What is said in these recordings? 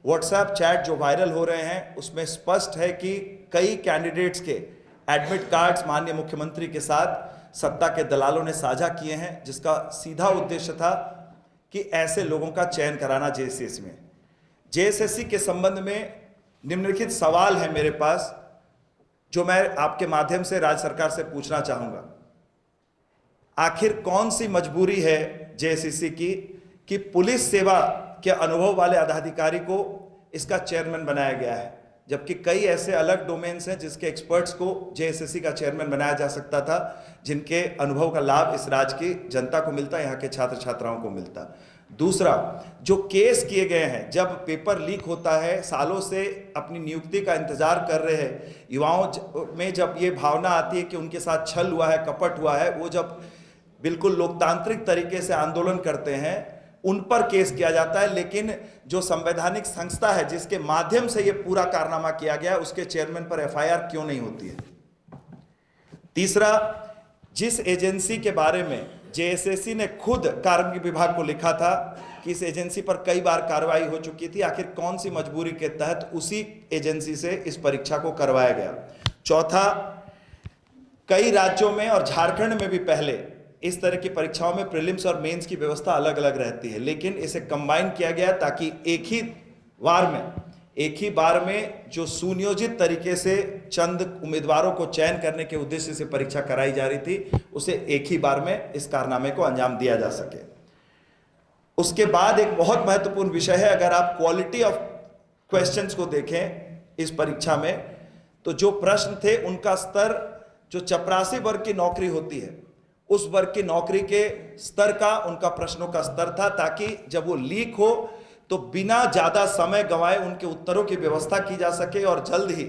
WhatsApp chat जो viral हो रहे हैं उसमें स्पष्ट है कि कई कैंडिडेट्स के एडमिट कार्ड्स माननीय मुख्यमंत्री के साथ सत्ता के दलालों ने साझा किए हैं, जिसका सीधा उद्देश्य था कि ऐसे लोगों का चयन कराना जेएसएससी में। जेएसएससी के संबंध में निम्नलिखित सवाल है मेरे पास, जो मैं आपके माध्यम से राज्य सरकार से पूछना चाहूंगा। आखिर कौन सी मजबूरी है जेएसएससी की कि पुलिस सेवा के अनुभव वाले अधिकारी को इसका चेयरमैन बनाया गया है, जबकि कई ऐसे अलग डोमेन्स हैं जिसके एक्सपर्ट्स को जेएसएससी का चेयरमैन बनाया जा सकता था, जिनके अनुभव का लाभ इस राज्य की जनता को मिलता, यहाँ के छात्र छात्राओं को मिलता। दूसरा, जो केस किए गए हैं, जब पेपर लीक होता है, सालों से अपनी नियुक्ति का इंतजार कर रहे हैं युवाओं में, जब ये भावना आती है कि उनके साथ छल हुआ है, कपट हुआ है, वो जब बिल्कुल लोकतांत्रिक तरीके से आंदोलन करते हैं, उन पर केस किया जाता है। लेकिन जो संवैधानिक संस्था है जिसके माध्यम से ये पूरा कारनामा किया गया है, उसके चेयरमैन पर एफआईआर क्यों नहीं होती है? तीसरा, जिस एजेंसी के बारे में जेएसएससी ने खुद कार्मिक विभाग को लिखा था कि इस एजेंसी पर कई बार कार्रवाई हो चुकी थी, आखिर कौन सी मजबूरी के तहत उसी एजेंसी से इस परीक्षा को करवाया गया? चौथा, कई राज्यों में और झारखंड में भी पहले इस तरह की परीक्षाओं में प्रीलिम्स और मेंस की व्यवस्था अलग अलग रहती है, लेकिन इसे कंबाइन किया गया ताकि एक ही बार में जो सुनियोजित तरीके से चंद उम्मीदवारों को चयन करने के उद्देश्य से परीक्षा कराई जा रही थी, उसे एक ही बार में इस कारनामे को अंजाम दिया जा सके। उसके बाद एक बहुत महत्वपूर्ण विषय है, अगर आप क्वालिटी ऑफ क्वेश्चंस को देखें इस परीक्षा में, तो जो प्रश्न थे उनका स्तर, जो चपरासी वर्ग की नौकरी होती है उस वर्ग की नौकरी के स्तर का उनका प्रश्नों का स्तर था, ताकि जब वो लीक हो तो बिना ज्यादा समय गंवाए उनके उत्तरों की व्यवस्था की जा सके और जल्द ही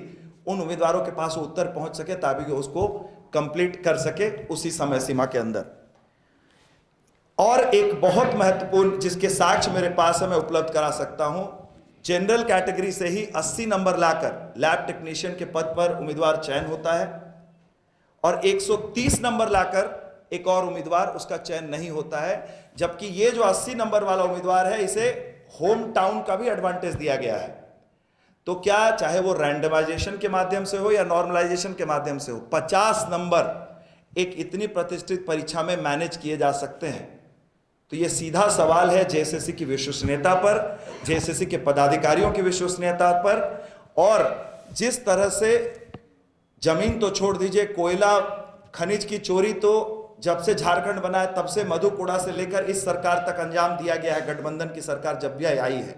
उन उम्मीदवारों के पास वो उत्तर पहुंच सके ताकि वो उसको कंप्लीट कर सके उसी समय सीमा के अंदर। और एक बहुत महत्वपूर्ण जिसके साक्ष्य मेरे पास है, मैं उपलब्ध करा सकता हूं, जनरल कैटेगरी से ही 80 नंबर लाकर लैब टेक्नीशियन के पद पर उम्मीदवार चयन होता है और 130 नंबर लाकर एक और उम्मीदवार उसका चयन नहीं होता है, जबकि ये जो 80 नंबर वाला उम्मीदवार है इसे होम टाउन का भी एडवांटेज दिया गया है। तो क्या, चाहे वो रैंडमाइजेशन के माध्यम से हो या नॉर्मलाइजेशन के माध्यम से हो, 50 नंबर एक इतनी प्रतिष्ठित परीक्षा में मैनेज किए जा सकते हैं? तो ये सीधा सवाल है जेएसएससी की विश्वसनीयता पर, जेएसएससी के पदाधिकारियों की विश्वसनीयता पर। और जिस तरह से जमीन तो छोड़ दीजिए, कोयला खनिज की चोरी तो जब से झारखंड बना है तब से मधुपुरा से लेकर इस सरकार तक अंजाम दिया गया है, गठबंधन की सरकार जब भी आई है।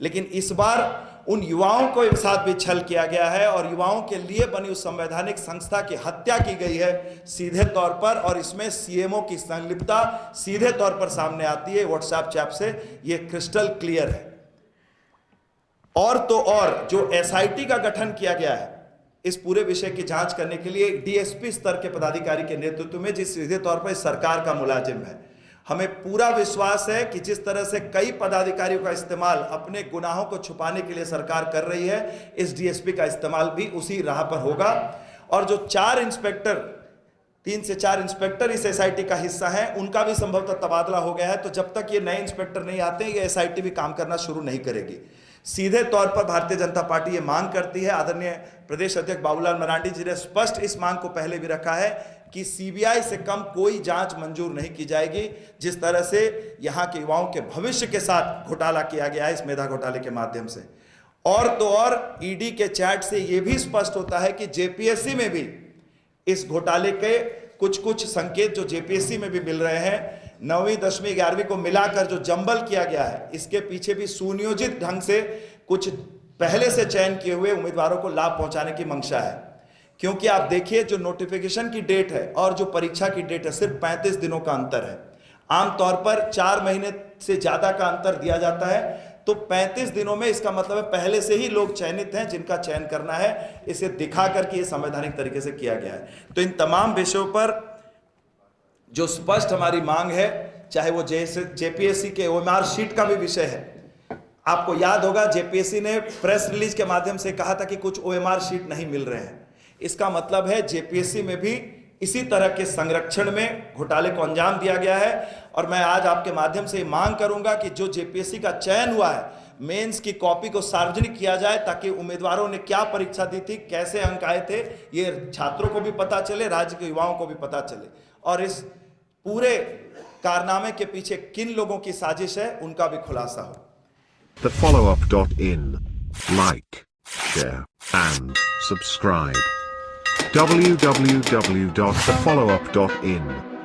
लेकिन इस बार उन युवाओं को एक साथ भी छल किया गया है और युवाओं के लिए बनी उस संवैधानिक संस्था की हत्या की गई है सीधे तौर पर, और इसमें सीएमओ की संलिप्तता सीधे तौर पर सामने आती है व्हाट्सएप चैट से, यह क्रिस्टल क्लियर है। और तो और जो एसआईटी का गठन किया गया है इस पूरे विषय की जांच करने के लिए डीएसपी स्तर के पदाधिकारी के नेतृत्व में, जिस सीधे तौर पर सरकार का मुलाजिम है, हमें पूरा विश्वास है कि जिस तरह से कई पदाधिकारियों का इस्तेमाल अपने गुनाहों को छुपाने के लिए सरकार कर रही है, इस डीएसपी का इस्तेमाल भी उसी राह पर होगा। और जो 3 से 4 इंस्पेक्टर इस एसआईटी का हिस्सा हैं, उनका भी संभवतः तबादला हो गया है। तो जब तक ये नए इंस्पेक्टर नहीं आते, ये एसआईटी भी काम करना शुरू नहीं करेगी। सीधे तौर पर भारतीय जनता पार्टी ये मांग करती है, आदरणीय प्रदेश अध्यक्ष बाबूलाल मरांडी जी ने स्पष्ट इस मांग को पहले भी रखा है कि सीबीआई से कम कोई जांच मंजूर नहीं की जाएगी। जिस तरह से यहां के युवाओं के भविष्य के साथ घोटाला किया गया है इस मेधा घोटाले के माध्यम से। और तो और ईडी के चैट से यह भी स्पष्ट होता है कि जेपीएससी में भी इस घोटाले के कुछ संकेत जो जेपीएससी में भी मिल रहे हैं, 9वीं 10वीं 11वीं को मिलाकर जो जंबल किया गया है, इसके पीछे भी सुनियोजित ढंग से कुछ पहले से चयन किए हुए उम्मीदवारों को लाभ पहुंचाने की मंशा है। क्योंकि आप देखिए, जो नोटिफिकेशन की डेट है और जो परीक्षा की डेट है, सिर्फ 35 दिनों का अंतर है। आमतौर पर 4 महीने से ज्यादा का अंतर दिया जाता है, तो 35 दिनों में इसका मतलब है पहले से ही लोग चयनित हैं जिनका चयन करना है, इसे दिखाकर कि यह संवैधानिक तरीके से किया गया है। तो इन तमाम विषयों पर जो स्पष्ट हमारी मांग है, चाहे वो जेपीएससी के ओएमआर शीट का भी विषय है। आपको याद होगा जेपीएससी ने प्रेस रिलीज के माध्यम से कहा था कि कुछ ओएमआर शीट नहीं मिल रहे हैं। इसका मतलब है जेपीएससी में भी इसी तरह के संरक्षण में घोटाले को अंजाम दिया गया है। और मैं आज आपके माध्यम से मांग करूंगा कि जो जेपीएससी का चयन हुआ है मेंस की कॉपी को सार्वजनिक किया जाए, ताकि उम्मीदवारों ने क्या परीक्षा दी थी, कैसे अंक आए थे, ये छात्रों को भी पता चले, राज्य के युवाओं को भी पता चले, और इस पूरे कारनामे के पीछे किन लोगों की साजिश है उनका भी खुलासा हो। TheFollowUp.in. Like, share, and subscribe. www.thefollowup.in